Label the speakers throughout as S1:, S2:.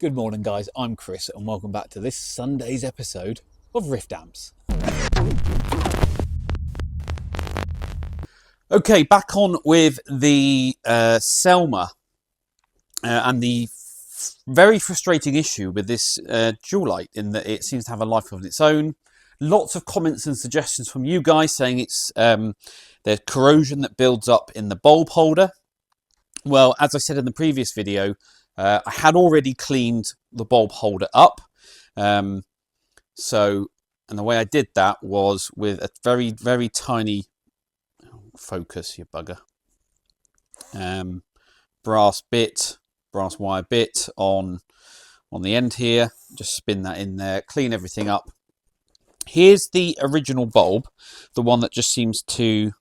S1: Good morning, guys. I'm Chris, and welcome back to this Sunday's episode of Rift Amps. Okay, back on with the Selma and the very frustrating issue with this dual light in that it seems to have a life of its own. Lots of comments and suggestions from you guys saying it's there's corrosion that builds up in the bulb holder. Well, as I said in the previous video, I had already cleaned the bulb holder up. And the way I did that was with a very, very tiny, focus, you bugger, brass wire bit on the end here. Just spin that in there, clean everything up. Here's the original bulb, the one that just seems to...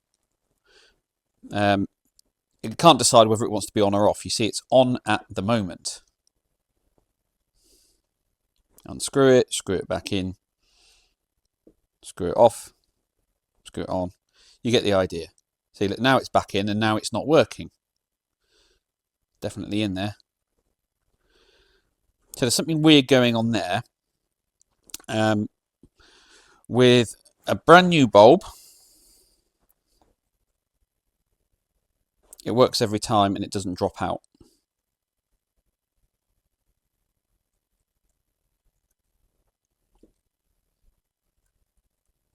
S1: it can't decide whether it wants to be on or off. You see it's on at the moment. Unscrew it, screw it back in, screw it off, screw it on. You get the idea. See, look, now it's back in and now it's not working. Definitely in there. So there's something weird going on there. With a brand new bulb, it works every time and it doesn't drop out.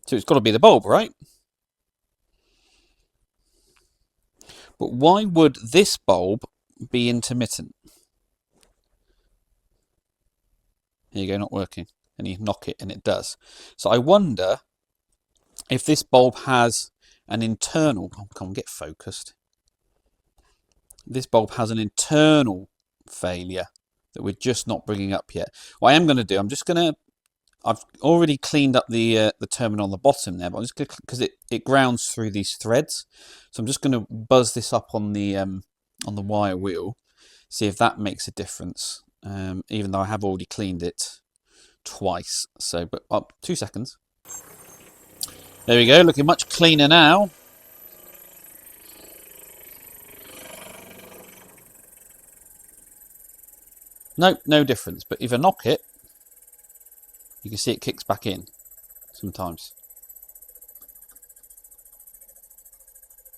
S1: So it's got to be the bulb, right? But why would this bulb be intermittent? Here you go, not working. And you knock it and it does. So I wonder if this bulb has an internal... Oh, come on, get focused. This bulb has an internal failure that we're just not bringing up yet. What I am going to do, I've already cleaned up the terminal on the bottom there, but I'm just going to, because it grounds through these threads. So I'm just going to buzz this up on the wire wheel, see if that makes a difference. Even though I have already cleaned it twice. So, but 2 seconds. There we go, looking much cleaner now. Nope, no difference. But if I knock it, you can see it kicks back in sometimes.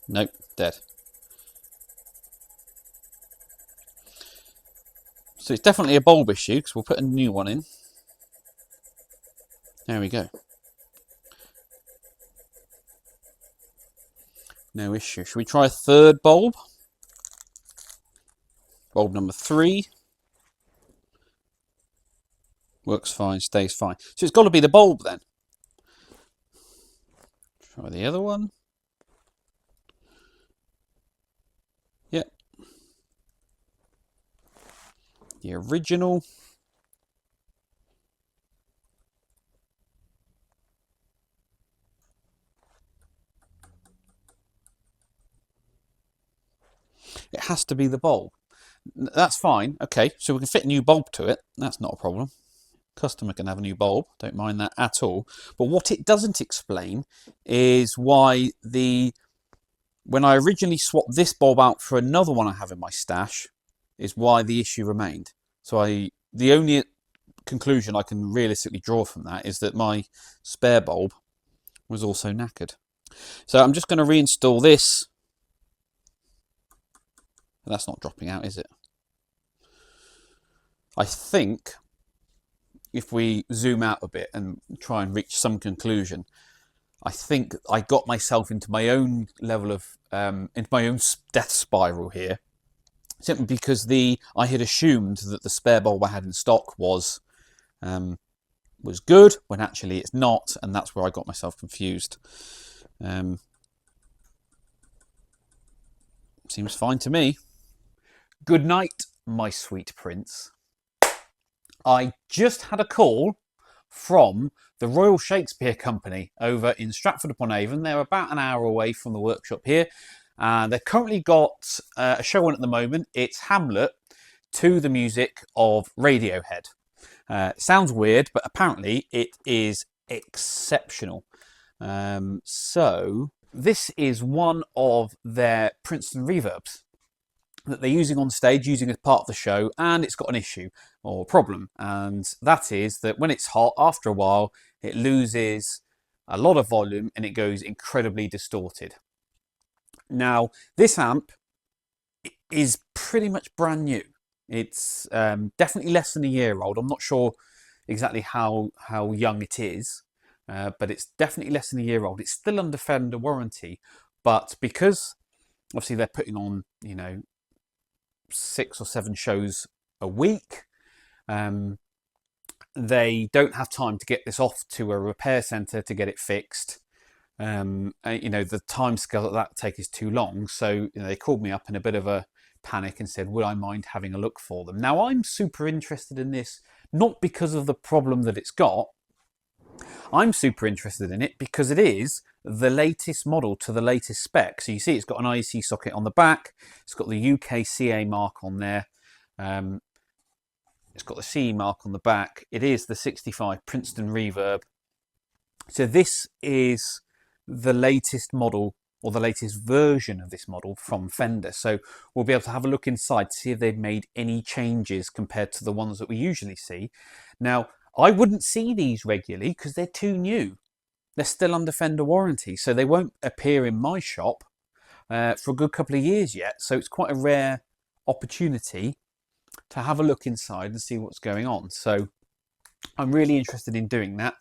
S1: Nope, dead. So it's definitely a bulb issue, because we'll put a new one in. There we go. No issue. Should we try a third bulb? Bulb number 3. Works fine, stays fine. So it's got to be the bulb then. Try the other one. Yep. The original. It has to be the bulb. That's fine. Okay, so we can fit a new bulb to it. That's not a problem. Customer can have a new bulb, don't mind that at all. But what it doesn't explain is why when I originally swapped this bulb out for another one I have in my stash, is why the issue remained. So the only conclusion I can realistically draw from that is that my spare bulb was also knackered. So I'm just going to reinstall this. That's not dropping out, is it? I think if we zoom out a bit and try and reach some conclusion, I think I got myself into my own level of, into my own death spiral here, simply because I had assumed that the spare bulb I had in stock was good, when actually it's not, and that's where I got myself confused. Seems fine to me. Good night, my sweet prince. I just had a call from the Royal Shakespeare Company over in Stratford-upon-Avon. They're about an hour away from the workshop here. They've currently got a show on at the moment. It's Hamlet to the music of Radiohead. Sounds weird, but apparently it is exceptional. So this is one of their Princeton reverbs. that they're using on stage, using as part of the show, and it's got an issue or a problem. And that is that when it's hot, after a while, it loses a lot of volume and it goes incredibly distorted. Now, this amp is pretty much brand new. It's definitely less than a year old. I'm not sure exactly how young it is, but it's definitely less than a year old. It's still under Fender warranty, but because obviously they're putting on, 6 or 7 shows a week, they don't have time to get this off to a repair centre to get it fixed. The time scale that take is too long. So they called me up in a bit of a panic and said, would I mind having a look for them? Now, I'm super interested in this, not because of the problem that it's got. I'm super interested in it because it is the latest model to the latest spec. So you see it's got an IEC socket on the back. It's got the UKCA mark on there. It's got the CE mark on the back. It is the 65 Princeton Reverb. So this is the latest model, or the latest version of this model from Fender. So we'll be able to have a look inside to see if they've made any changes compared to the ones that we usually see. Now, I wouldn't see these regularly because they're too new. They're still under Fender warranty, so they won't appear in my shop for a good couple of years yet. So it's quite a rare opportunity to have a look inside and see what's going on. So I'm really interested in doing that.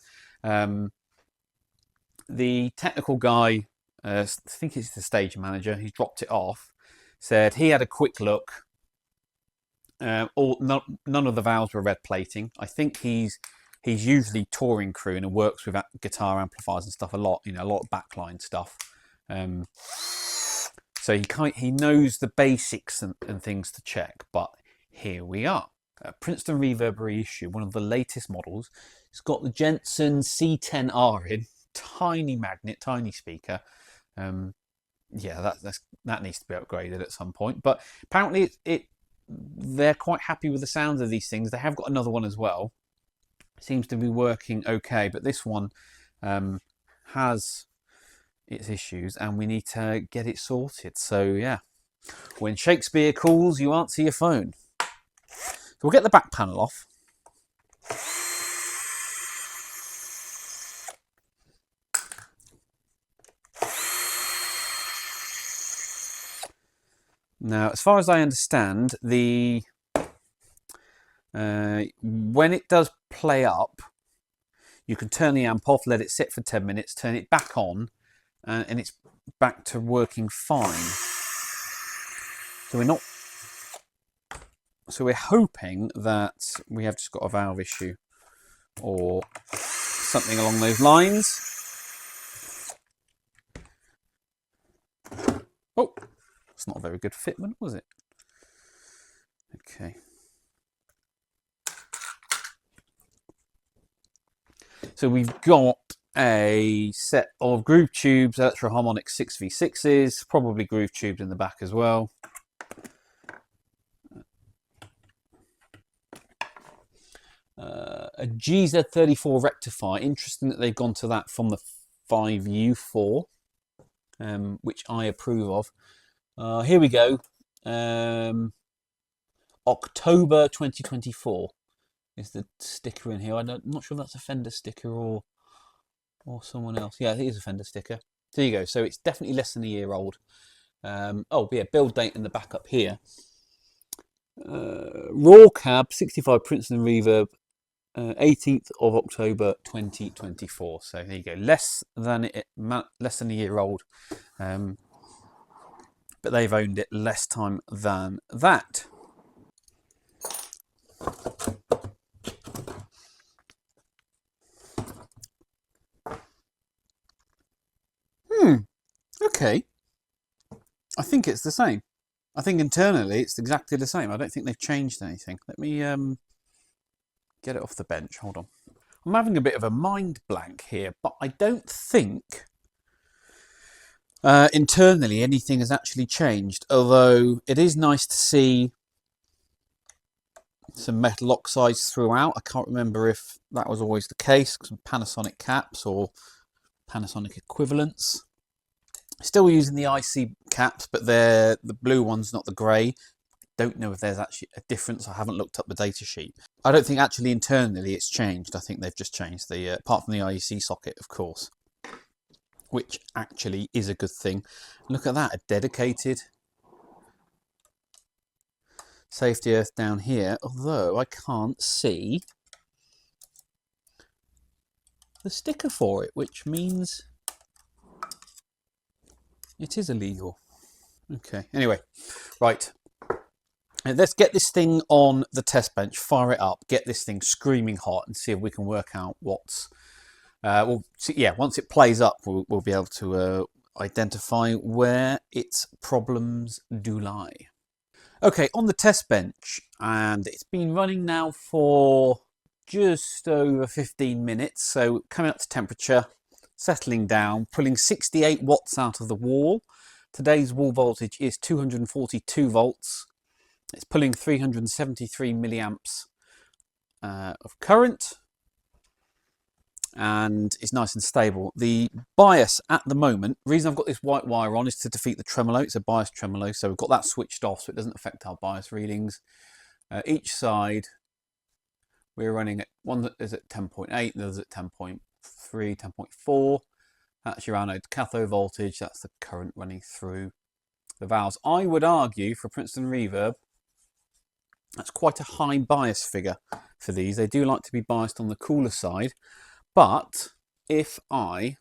S1: The technical guy, I think it's the stage manager, he dropped it off, said he had a quick look. None of the valves were red plating. I think he's usually touring crew and works with guitar amplifiers and stuff a lot. A lot of backline stuff. So he knows the basics and things to check. But here we are. Princeton Reverb reissue, one of the latest models. It's got the Jensen C10R in, tiny magnet, tiny speaker. Yeah, that needs to be upgraded at some point. But apparently they're quite happy with the sounds of these things. They have got another one as well. Seems to be working okay, but this one has its issues and we need to get it sorted. So yeah, when Shakespeare calls, you answer your phone. So we'll get the back panel off. Now, as far as I understand, when it does play up, you can turn the amp off, let it sit for 10 minutes, turn it back on, and it's back to working fine. So we're hoping that we have just got a valve issue or something along those lines. Oh, it's not a very good fitment, was it? Okay. So we've got a set of groove tubes, electro harmonic 6v6s, probably groove tubed in the back as well. A GZ34 rectifier. Interesting that they've gone to that from the 5U4, which I approve of. Here we go. October 2024 is the sticker in here. I'm not sure if that's a Fender sticker or someone else. Yeah, it is a Fender sticker. There you go. So it's definitely less than a year old. Oh, yeah, build date in the back up here. Raw cab, 65 Princeton Reverb, 18th of October 2024. So there you go. Less than a year old. But they've owned it less time than that. Okay. I think it's the same. I think internally it's exactly the same. I don't think they've changed anything. Let me get it off the bench. Hold on. I'm having a bit of a mind blank here, but I don't think internally anything has actually changed. Although it is nice to see some metal oxides throughout. I can't remember if that was always the case. Some Panasonic caps or Panasonic equivalents. Still using the IC caps, but they're the blue ones, not the grey. don't know if there's actually a difference. I haven't looked up the data sheet. I don't think actually internally it's changed. I think they've just changed the, apart from the IEC socket, of course, which actually is a good thing. Look at that, a dedicated safety earth down here, although I can't see the sticker for it, which means it is illegal. Okay, anyway, right. Let's get this thing on the test bench, fire it up, get this thing screaming hot and see if we can work out what's... once it plays up, we'll be able to identify where its problems do lie. Okay, on the test bench, and it's been running now for just over 15 minutes, so coming up to temperature, settling down, pulling 68 watts out of the wall. Today's wall voltage is 242 volts. It's pulling 373 milliamps of current, and it's nice and stable. The bias at the moment, the reason I've got this white wire on is to defeat the tremolo. It's a bias tremolo, so we've got that switched off so it doesn't affect our bias readings. Each side we're running at, one is at 10.8, the other's at 10.3, 10.4. That's your anode cathode voltage, that's the current running through the valves. I would argue for Princeton Reverb, that's quite a high bias figure for these. They do like to be biased on the cooler side, but if I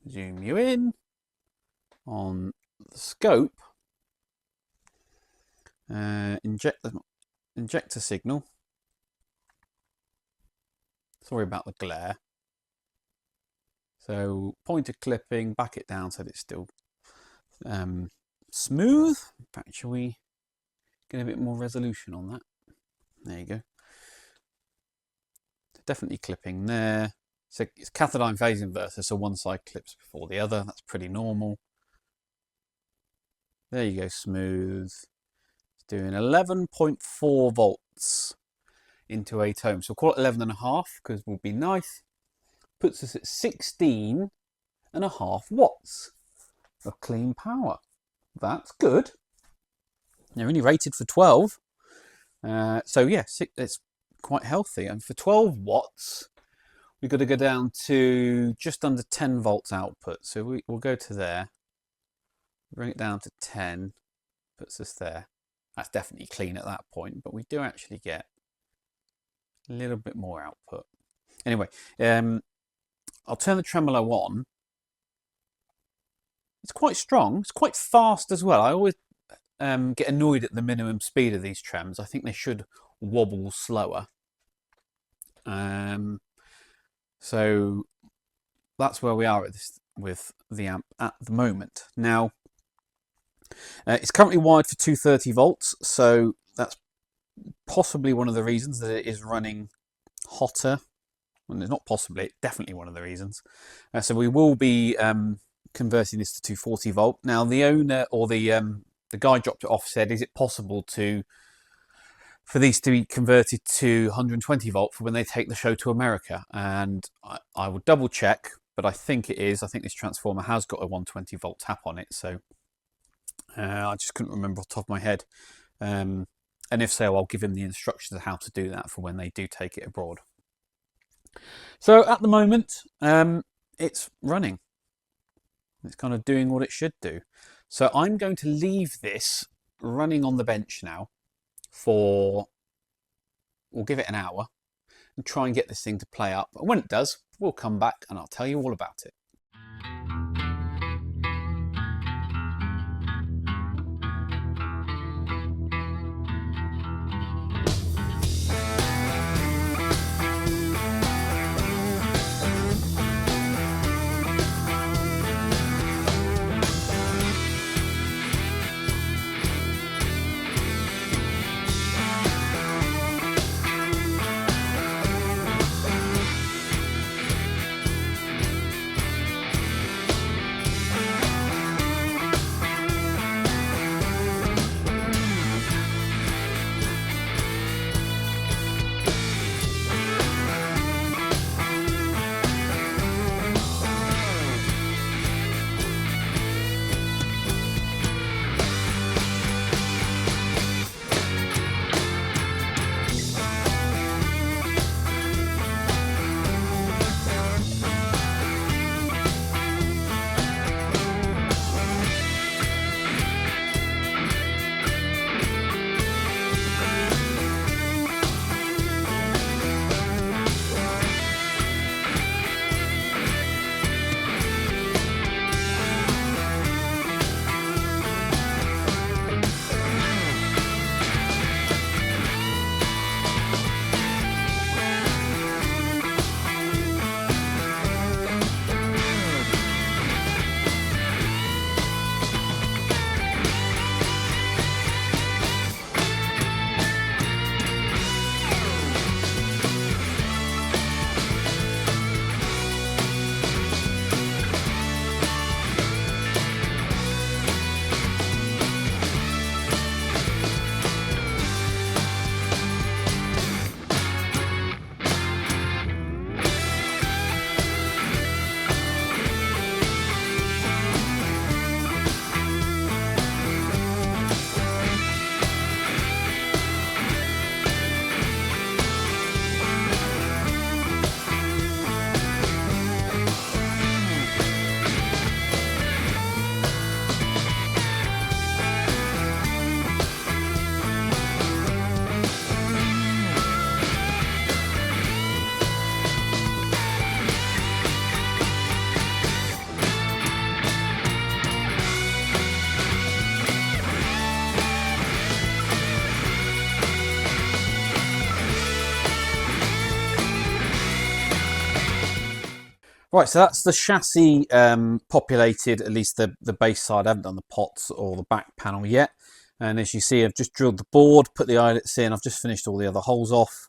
S1: zoom you in on the scope, inject the injector signal, sorry about the glare, so pointer clipping, back it down so that it's still smooth. In fact, shall we get a bit more resolution on that? There you go. Definitely clipping there. So it's cathode phase inverter, so one side clips before the other. That's pretty normal. There you go, smooth. It's doing 11.4 volts into 8 ohms. So we'll call it 11.5 because we'll be nice. Puts us at 16.5 watts of clean power. That's good. They're only rated for 12. So yeah, it's quite healthy. And for 12 watts, we've got to go down to just under 10 volts output. So we'll go to there, bring it down to 10, puts us there. That's definitely clean at that point, but we do actually get a little bit more output. Anyway, I'll turn the tremolo on. It's quite strong. It's quite fast as well. I always get annoyed at the minimum speed of these trems. I think they should wobble slower. So that's where we are at this with the amp at the moment. Now, it's currently wired for 230 volts, so that's possibly one of the reasons that it is running hotter. Well, it's not possibly, it's definitely one of the reasons. So we will be converting this to 240 volt. Now, the owner or the guy dropped it off, said, is it possible for these to be converted to 120 volt for when they take the show to America? And I will double check, but I think it is. I think this transformer has got a 120 volt tap on it, so I just couldn't remember off the top of my head. And if so, I'll give him the instructions of how to do that for when they do take it abroad. So at the moment, it's running. It's kind of doing what it should do. So I'm going to leave this running on the bench now for, we'll give it an hour and try and get this thing to play up. And when it does, we'll come back and I'll tell you all about it. Right, so that's the chassis populated, at least the base side. I haven't done the pots or the back panel yet. And as you see, I've just drilled the board, put the eyelets in. I've just finished all the other holes off.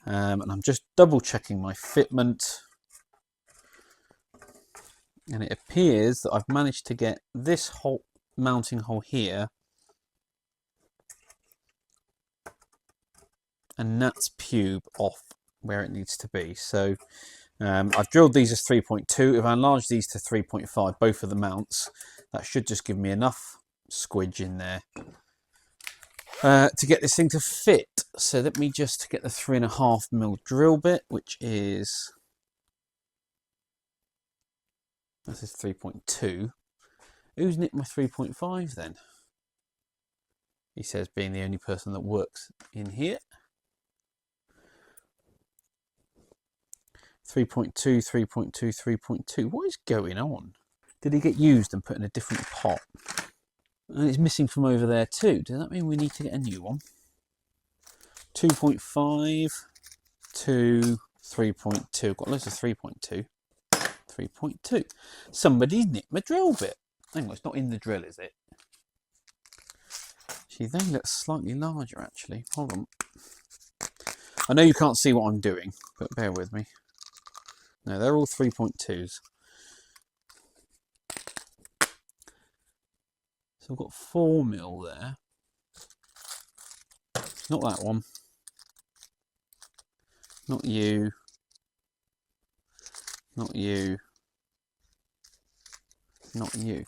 S1: And I'm just double checking my fitment. And it appears that I've managed to get this hole, mounting hole here, and that's pube off where it needs to be. So I've drilled these as 3.2. If I enlarge these to 3.5, both of the mounts, that should just give me enough squidge in there to get this thing to fit. So let me just get the 3.5mm drill bit, which is, this is 3.2. Who's nicked my 3.5 then? He says, being the only person that works in here. 3.2, 3.2, 3.2. What is going on? Did he get used and put in a different pot? And it's missing from over there too. Does that mean we need to get a new one? 2.5 to 3.2. Got loads of 3.2. 3.2. Somebody's nicked my drill bit. Hang on, it's not in the drill, is it? See, they look slightly larger actually. Hold on. I know you can't see what I'm doing, but bear with me. No, they're all 3.2s. So I've got 4mm there. Not that one. Not you. Not you. Not you.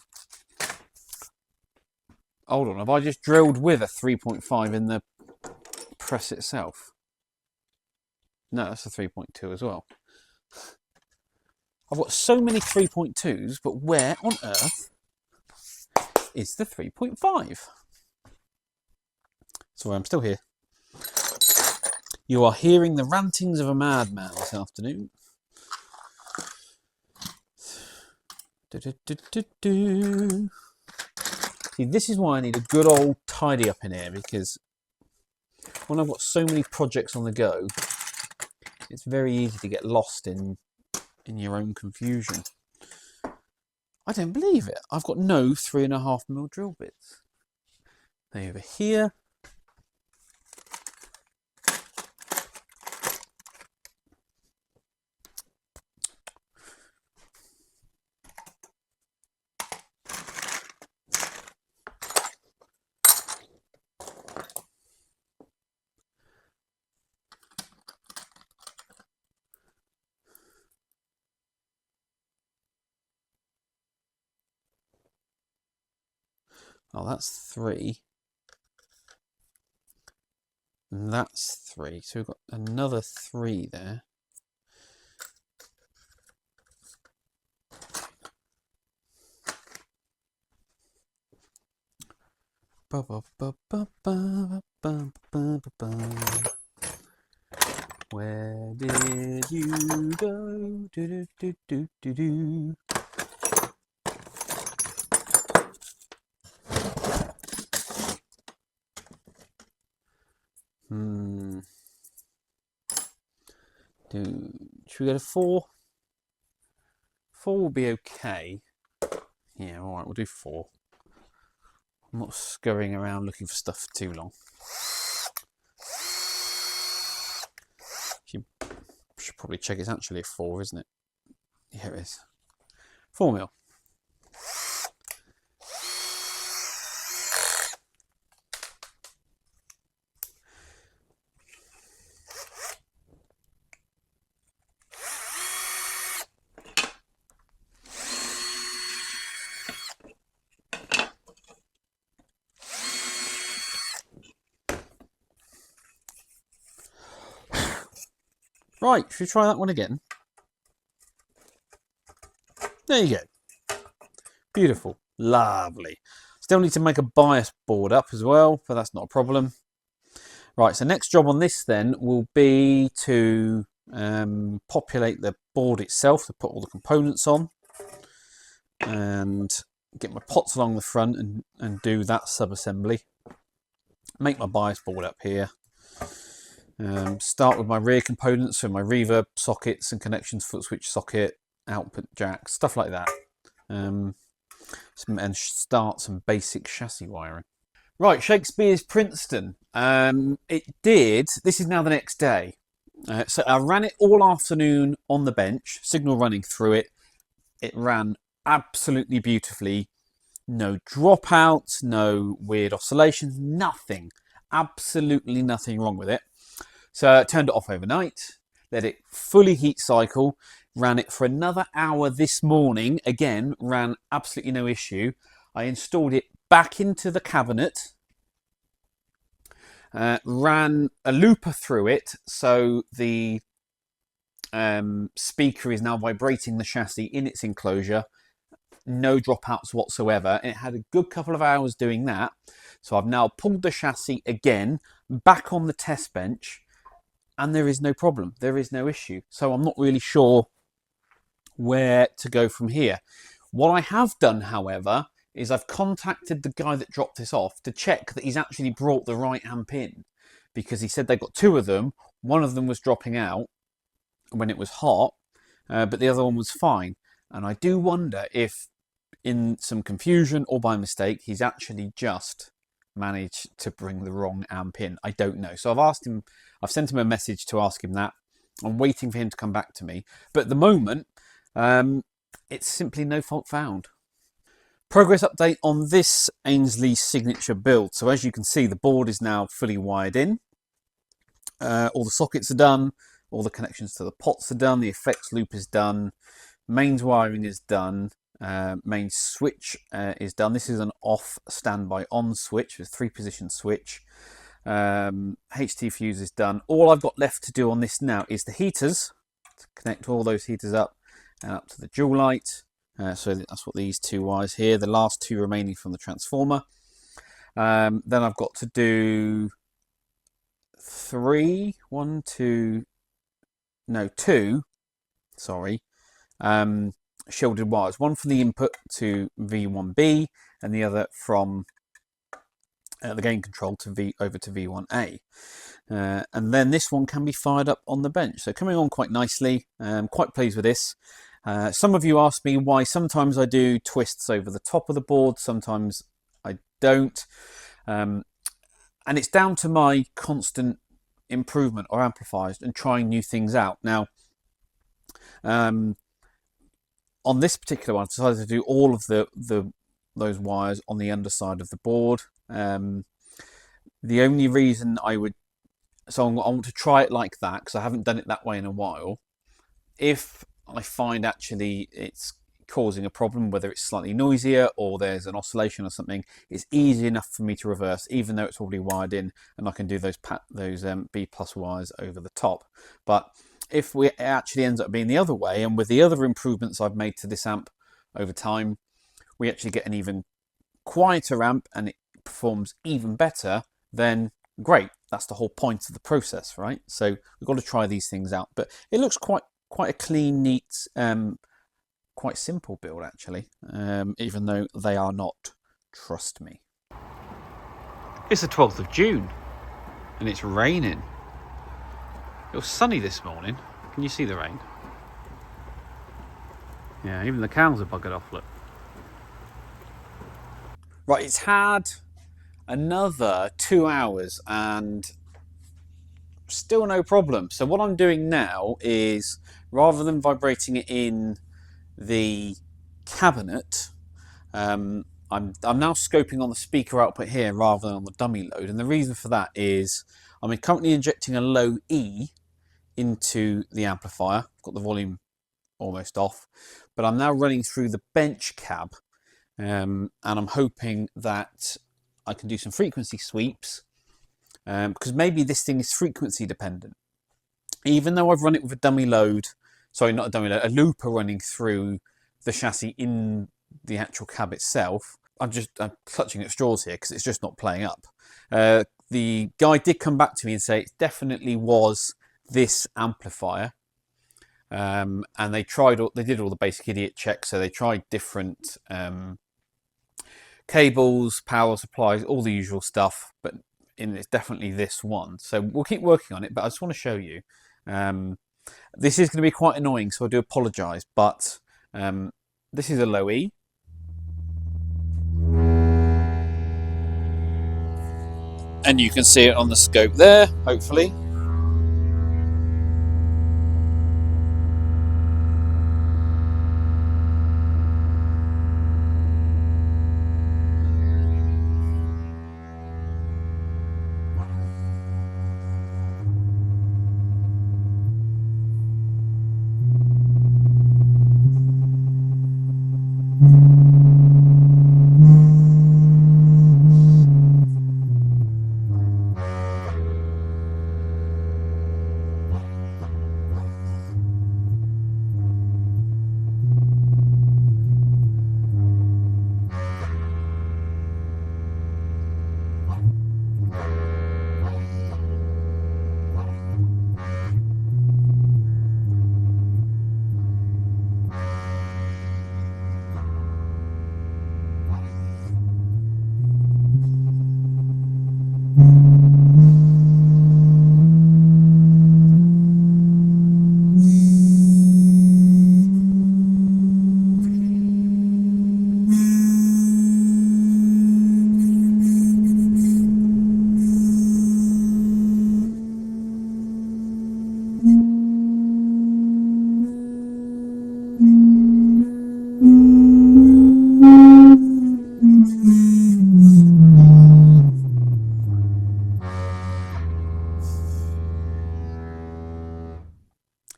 S1: Hold on, have I just drilled with a 3.5 in the press itself? No, that's a 3.2 as well. I've got so many 3.2s, but where on earth is the 3.5? Sorry, I'm still here. You are hearing the rantings of a madman this afternoon. See, this is why I need a good old tidy up in here, because when I've got so many projects on the go, it's very easy to get lost in your own confusion. I don't believe it. I've got no 3.5mm drill bits. They're over here. Oh, that's 3. And that's 3. So we've got another 3 there. Where did you go? Do, do, do, do, do. Should we go to 4? 4 will be okay. Yeah, all right, we'll do 4. I'm not scurrying around looking for stuff for too long. Should probably check it's actually a 4, isn't it? Yeah, it is. 4mm. Right, should we try that one again? There you go. Beautiful. Lovely. Still need to make a bias board up as well, but that's not a problem. Right, so next job on this then will be to populate the board itself, to put all the components on, and get my pots along the front and do that sub-assembly. Make my bias board up here. Start with my rear components, so my reverb sockets and connections, foot switch socket, output jack, stuff like that. And start some basic chassis wiring. Right, Shakespeare's Princeton. This is now the next day. So I ran it all afternoon on the bench, signal running through it. It ran absolutely beautifully. No dropouts, no weird oscillations, nothing. Absolutely nothing wrong with it. So I turned it off overnight, let it fully heat cycle, ran it for another hour this morning. Again, ran absolutely no issue. I installed it back into the cabinet, ran a looper through it, so the speaker is now vibrating the chassis in its enclosure. No dropouts whatsoever. It had a good couple of hours doing that. So I've now pulled the chassis again back on the test bench, and there is no problem. There is no issue. So I'm not really sure where to go from here. What I have done, however, is I've contacted the guy that dropped this off to check that he's actually brought the right amp in, because he said they got two of them. One of them was dropping out when it was hot, but the other one was fine. And I do wonder if, in some confusion or by mistake, he's actually just managed to bring the wrong amp in. I don't know. So I've sent him a message to ask him that. I'm waiting for him to come back to me. But at the moment, it's simply no fault found. Progress update on this Ainsley signature build. So as you can see, the board is now fully wired in. All the sockets are done. All the connections to the pots are done. The effects loop is done. Mains wiring is done. Main switch is done. This is an off standby on switch with 3-position switch. HT fuse is done. All I've got left to do on this now is the heaters, to connect all those heaters up and up to the dual light. So that's what these two wires here, the last two remaining from the transformer. Then I've got to do two shielded wires, one from the input to V1B and the other from the gain control to over to V1A. And then this one can be fired up on the bench. So coming on quite nicely. I'm quite pleased with this. Some of you ask me why sometimes I do twists over the top of the board, sometimes I don't. And it's down to my constant improvement or amplifiers and trying new things out. Now, on this particular one, I decided to do all of those wires on the underside of the board. The only reason I want to try it like that, because I haven't done it that way in a while. If I find actually it's causing a problem, whether it's slightly noisier or there's an oscillation or something, it's easy enough for me to reverse, even though it's already wired in, and I can do those B+ wires over the top. But if it actually ends up being the other way, and with the other improvements I've made to this amp over time, we actually get an even quieter amp and it performs even better, then great. That's the whole point of the process, right? So we've got to try these things out. But it looks quite a clean, neat, quite simple build actually, even though they are not. Trust me. It's the 12th of June and it's raining. It was sunny this morning. Can you see the rain? Yeah, even the cows are buggered off, look. Right, it's had another 2 hours and still no problem. So what I'm doing now is, rather than vibrating it in the cabinet, I'm now scoping on the speaker output here rather than on the dummy load. And the reason for that is I'm currently injecting a low E into the amplifier. I've got the volume almost off, but I'm now running through the bench cab, and I'm hoping that I can do some frequency sweeps, because maybe this thing is frequency dependent. Even though I've run it with a dummy load, sorry, not a dummy load, a looper running through the chassis in the actual cab itself, I'm clutching at straws here because it's just not playing up. The guy did come back to me and say it definitely was this amplifier, and they did all the basic idiot checks. So they tried different cables, power supplies, all the usual stuff, but it's definitely this one. So we'll keep working on it, but I just want to show you. This is going to be quite annoying, so I do apologise, but This is a low E. And you can see it on the scope there, hopefully.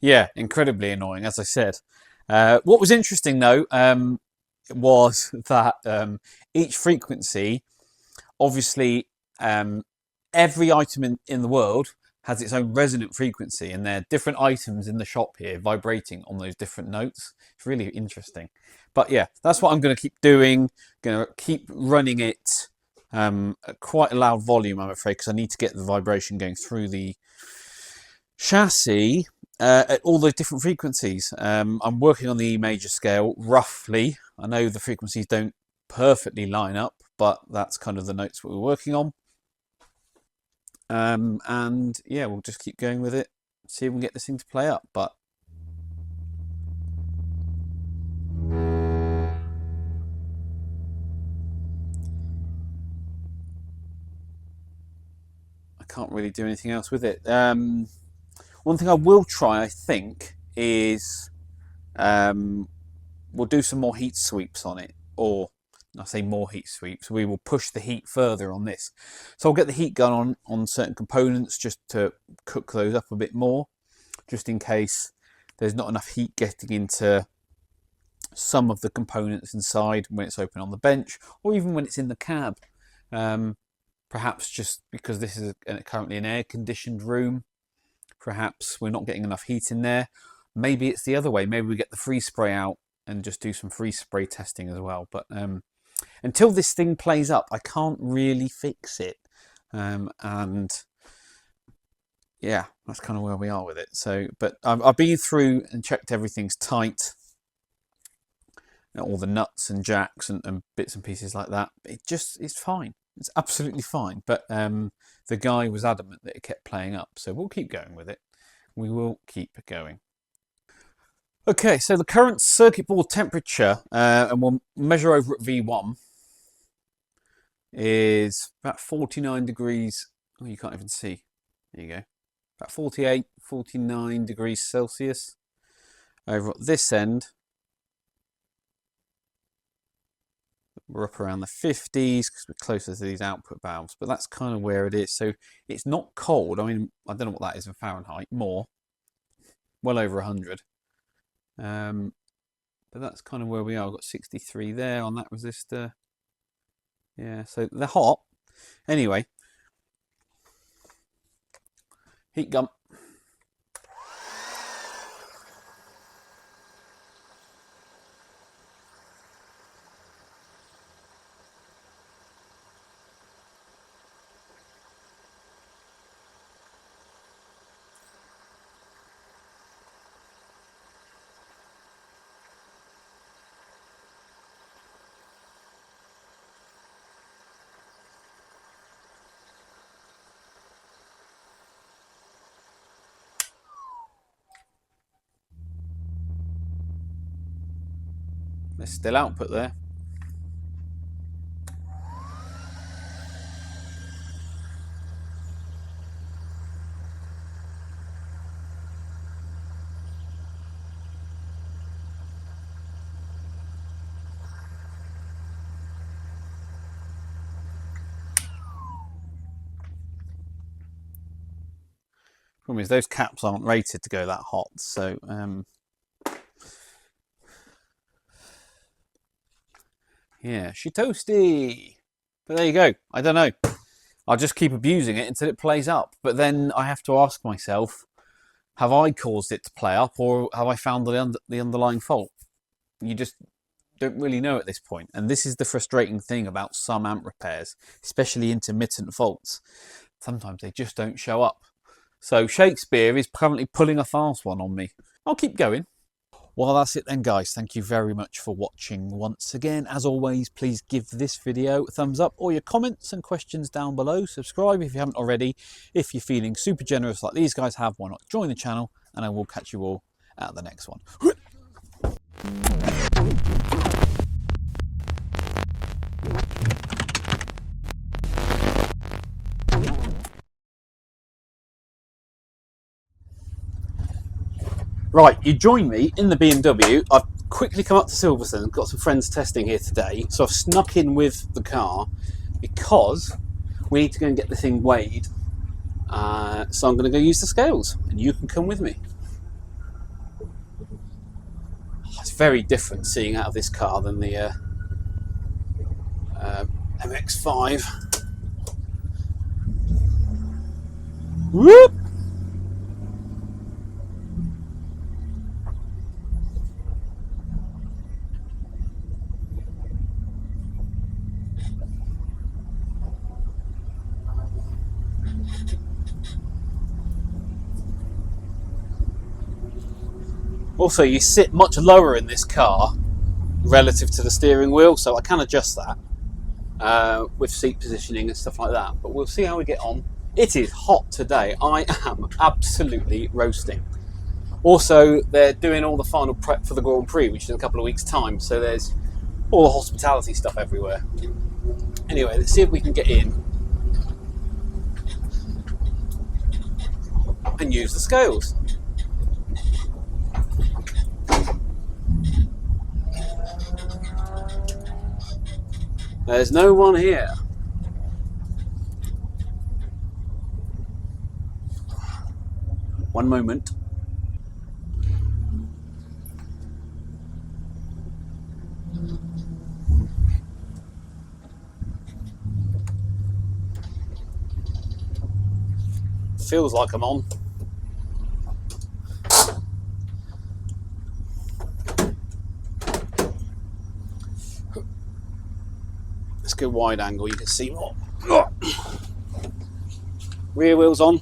S1: Yeah, incredibly annoying, as I said. What was interesting though was that each frequency, obviously, every item in the world has its own resonant frequency, and there are different items in the shop here vibrating on those different notes. It's really interesting. But yeah, that's what I'm going to keep doing. Going to keep running it at quite a loud volume, I'm afraid, because I need to get the vibration going through the chassis at all those different frequencies. I'm working on the E major scale roughly. I know the frequencies don't perfectly line up, but that's kind of the notes that we're working on. And yeah, we'll just keep going with it, see if we can get this thing to play up. But I can't really do anything else with it. One thing I will try, I think, is we'll do some more heat sweeps on it, or I say more heat sweeps. We will push the heat further on this. So I'll get the heat gun on certain components just to cook those up a bit more, just in case there's not enough heat getting into some of the components inside when it's open on the bench, or even when it's in the cab. Perhaps just because this is currently an air-conditioned room, perhaps we're not getting enough heat in there. Maybe it's the other way. Maybe we get the freeze spray out and just do some freeze spray testing as well. But until this thing plays up, I can't really fix it. And yeah, that's kind of where we are with it. So, but I've been through and checked everything's tight. All the nuts and jacks and bits and pieces like that. It's fine. It's absolutely fine. But the guy was adamant that it kept playing up. So we'll keep going with it. We will keep going. Okay, so the current circuit board temperature, and we'll measure over at V1, is about 49 degrees. Oh, you can't even see. There you go. About 48, 49 degrees Celsius. Over at this end, we're up around the 50s because we're closer to these output valves, but that's kind of where it is. So it's not cold. I mean, I don't know what that is in Fahrenheit. More, well over 100. But that's kind of where we are. I've got 63 there on that resistor. Yeah, so they're hot. Anyway, heat gun. There's still output there. Problem is those caps aren't rated to go that hot, so yeah, she toasty. But there you go. I don't know. I'll just keep abusing it until it plays up. But then I have to ask myself, have I caused it to play up, or have I found the underlying fault? You just don't really know at this point. And this is the frustrating thing about some amp repairs, especially intermittent faults. Sometimes they just don't show up. So Shakespeare is currently pulling a fast one on me. I'll keep going. Well, that's it then, guys. Thank you very much for watching once again. As always, please give this video a thumbs up, or your comments and questions down below. Subscribe if you haven't already. If you're feeling super generous like these guys have, why not join the channel? And I will catch you all at the next one. Right, you join me in the BMW. I've quickly come up to Silverstone, got some friends testing here today, so I've snuck in with the car because we need to go and get the thing weighed. So I'm going to go use the scales, and you can come with me. It's very different seeing out of this car than the MX-5. Whoop! Also, you sit much lower in this car relative to the steering wheel, so I can adjust that with seat positioning and stuff like that, but we'll see how we get on. It is hot today. I am absolutely roasting. Also, they're doing all the final prep for the Grand Prix, which is in a couple of weeks' time, so there's all the hospitality stuff everywhere. Anyway, let's see if we can get in and use the scales. There's no one here. One moment. Feels like I'm on. Let's go wide angle, you can see more. Rear wheels on,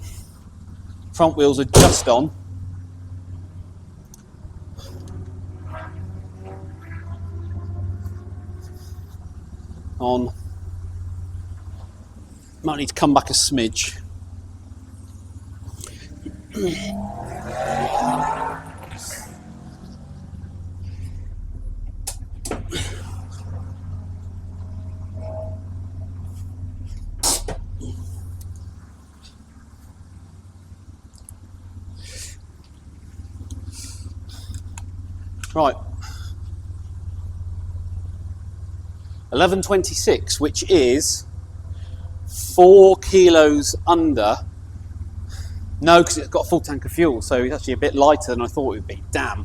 S1: front wheels are just on. Might need to come back a smidge. Right, 1126, which is 4 kilos under. No, because it's got a full tank of fuel, so it's actually a bit lighter than I thought it would be. Damn.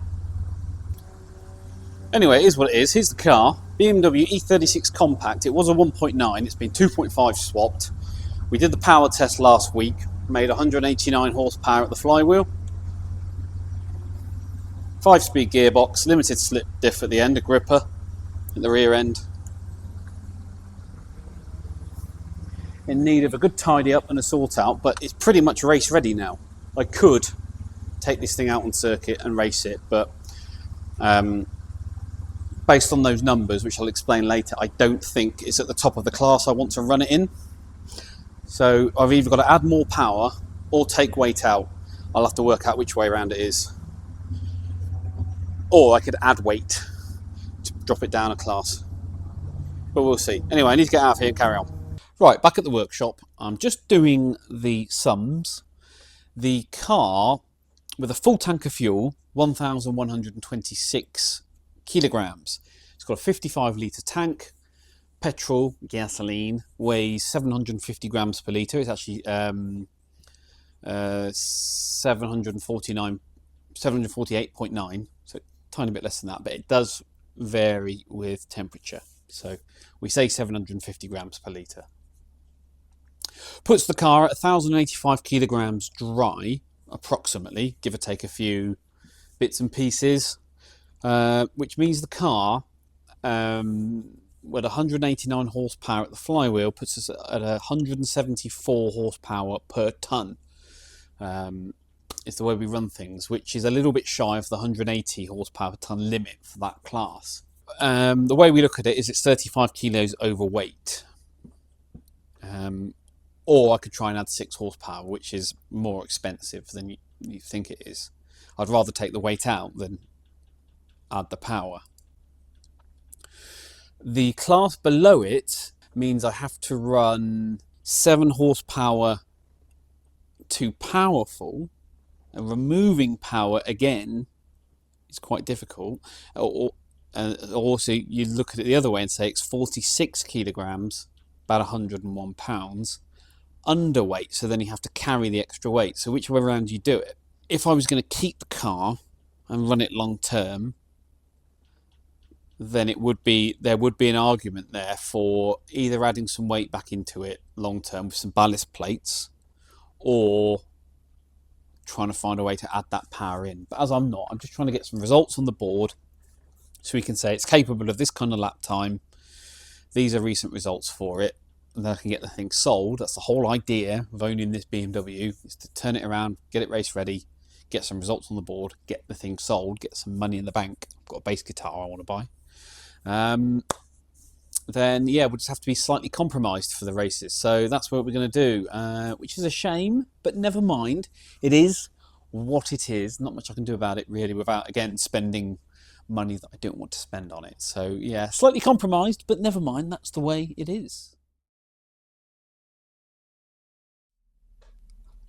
S1: Anyway, it is what it is. Here's the car. BMW E36 Compact. It was a 1.9. It's been 2.5 swapped. We did the power test last week. Made 189 horsepower at the flywheel. 5-speed gearbox, limited slip diff at the end, a gripper at the rear end. In need of a good tidy up and a sort out, but it's pretty much race ready now. I could take this thing out on circuit and race it, but based on those numbers, which I'll explain later, I don't think it's at the top of the class I want to run it in. So I've either got to add more power or take weight out. I'll have to work out which way around it is. Or I could add weight to drop it down a class. But we'll see. Anyway, I need to get out of here and carry on. Right, back at the workshop. I'm just doing the sums. The car with a full tank of fuel, 1,126 kilograms. It's got a 55 litre tank. Petrol, gasoline, weighs 750 grams per litre. It's actually 748.9, so a tiny bit less than that, but it does vary with temperature. So we say 750 grams per litre. Puts the car at 1,085 kilograms dry, approximately, give or take a few bits and pieces, which means the car, with 189 horsepower at the flywheel, puts us at 174 horsepower per tonne. Is the way we run things, which is a little bit shy of the 180 horsepower per tonne limit for that class. The way we look at it is it's 35 kilos overweight. Or I could try and add 6 horsepower, which is more expensive than you think it is. I'd rather take the weight out than add the power. The class below it means I have to run 7 horsepower to powerful, and removing power again is quite difficult. Also, you look at it the other way and say it's 46 kilograms, about 101 pounds, underweight, so then you have to carry the extra weight. So which way around you do it? If I was going to keep the car and run it long term, then there would be an argument there for either adding some weight back into it long term with some ballast plates, or trying to find a way to add that power in. But as I'm not, I'm just trying to get some results on the board so we can say it's capable of this kind of lap time. These are recent results for it, and then I can get the thing sold. That's the whole idea of owning this BMW, is to turn it around, get it race ready, get some results on the board, get the thing sold, get some money in the bank. I've got a bass guitar I want to buy. Then yeah, we'll just have to be slightly compromised for the races. So that's what we're going to do, which is a shame, but never mind. It is what it is. Not much I can do about it really, without again spending money that I don't want to spend on it. So yeah, slightly compromised, but never mind. That's the way it is.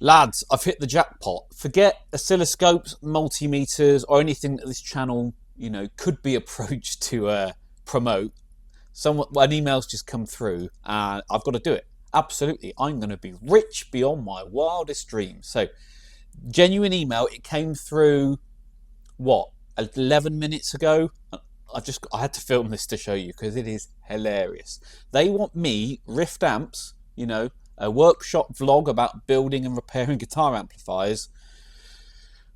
S1: Lads, I've hit the jackpot. Forget oscilloscopes, multimeters, or anything that this channel, could be approached to promote. An email's just come through, and I've got to do it. Absolutely, I'm going to be rich beyond my wildest dreams. So, genuine email. It came through 11 minutes ago. I had to film this to show you because it is hilarious. They want me, Rift Amps, a workshop vlog about building and repairing guitar amplifiers,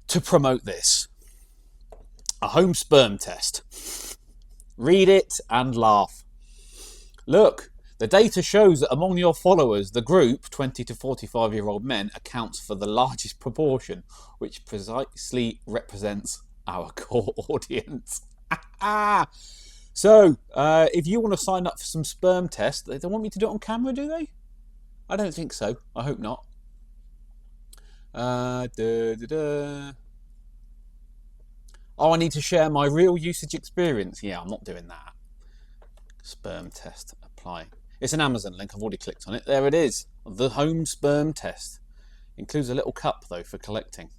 S1: to promote this. A home sperm test. Read it and laugh. Look, the data shows that among your followers, the group, 20 to 45-year-old men, accounts for the largest proportion, which precisely represents our core audience. So, if you want to sign up for some sperm tests, they don't want me to do it on camera, do they? I don't think so. I hope not. Oh, I need to share my real usage experience. Yeah, I'm not doing that. Sperm test, apply. It's an Amazon link. I've already clicked on it. There it is. The home sperm test. Includes a little cup, though, for collecting.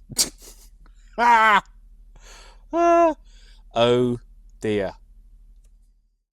S1: Oh, dear.